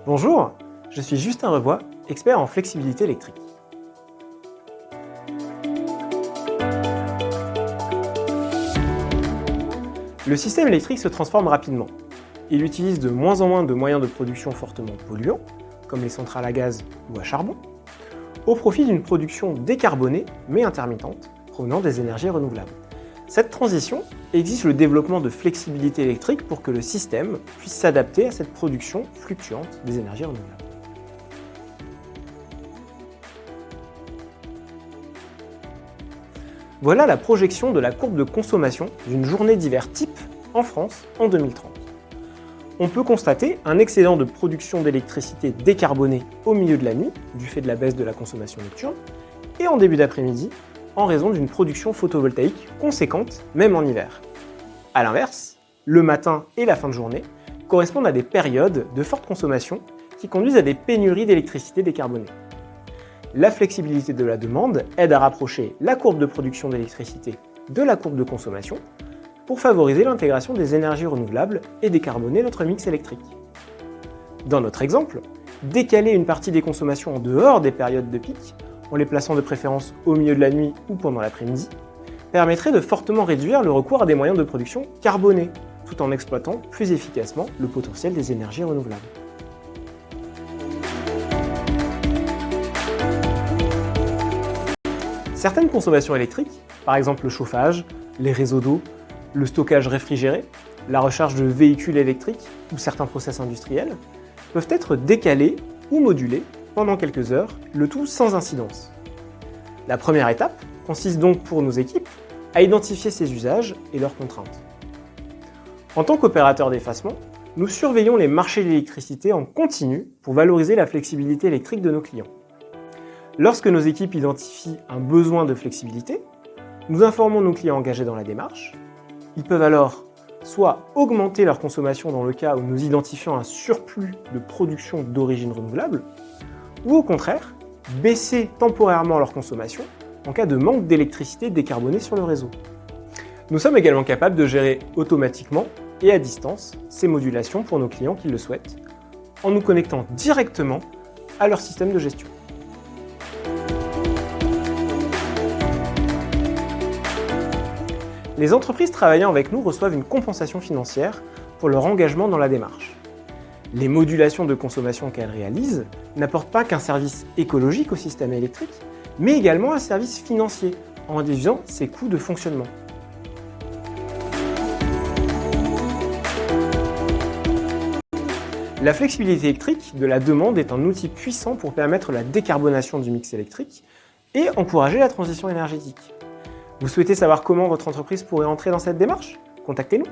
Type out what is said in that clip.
Bonjour, je suis Justin Revoy, expert en flexibilité électrique. Le système électrique se transforme rapidement. Il utilise de moins en moins de moyens de production fortement polluants, comme les centrales à gaz ou à charbon, au profit d'une production décarbonée mais intermittente, provenant des énergies renouvelables. Cette transition exige le développement de flexibilité électrique pour que le système puisse s'adapter à cette production fluctuante des énergies renouvelables. Voilà la projection de la courbe de consommation d'une journée d'hiver type en France en 2030. On peut constater un excédent de production d'électricité décarbonée au milieu de la nuit, du fait de la baisse de la consommation nocturne, et en début d'après-midi, en raison d'une production photovoltaïque conséquente, même en hiver. A l'inverse, le matin et la fin de journée correspondent à des périodes de forte consommation qui conduisent à des pénuries d'électricité décarbonée. La flexibilité de la demande aide à rapprocher la courbe de production d'électricité de la courbe de consommation pour favoriser l'intégration des énergies renouvelables et décarboner notre mix électrique. Dans notre exemple, décaler une partie des consommations en dehors des périodes de pic, en les plaçant de préférence au milieu de la nuit ou pendant l'après-midi, permettrait de fortement réduire le recours à des moyens de production carbonés, tout en exploitant plus efficacement le potentiel des énergies renouvelables. Certaines consommations électriques, par exemple le chauffage, les réseaux d'eau, le stockage réfrigéré, la recharge de véhicules électriques ou certains process industriels, peuvent être décalés ou modulés pendant quelques heures, le tout sans incidence. La première étape consiste donc pour nos équipes à identifier ces usages et leurs contraintes. En tant qu'opérateur d'effacement, nous surveillons les marchés de l'électricité en continu pour valoriser la flexibilité électrique de nos clients. Lorsque nos équipes identifient un besoin de flexibilité, nous informons nos clients engagés dans la démarche. Ils peuvent alors soit augmenter leur consommation dans le cas où nous identifions un surplus de production d'origine renouvelable, ou au contraire, baisser temporairement leur consommation en cas de manque d'électricité décarbonée sur le réseau. Nous sommes également capables de gérer automatiquement et à distance ces modulations pour nos clients qui le souhaitent, en nous connectant directement à leur système de gestion. Les entreprises travaillant avec nous reçoivent une compensation financière pour leur engagement dans la démarche. Les modulations de consommation qu'elles réalisent n'apportent pas qu'un service écologique au système électrique, mais également un service financier en réduisant ses coûts de fonctionnement. La flexibilité électrique de la demande est un outil puissant pour permettre la décarbonation du mix électrique et encourager la transition énergétique. Vous souhaitez savoir comment votre entreprise pourrait entrer dans cette démarche ? Contactez-nous.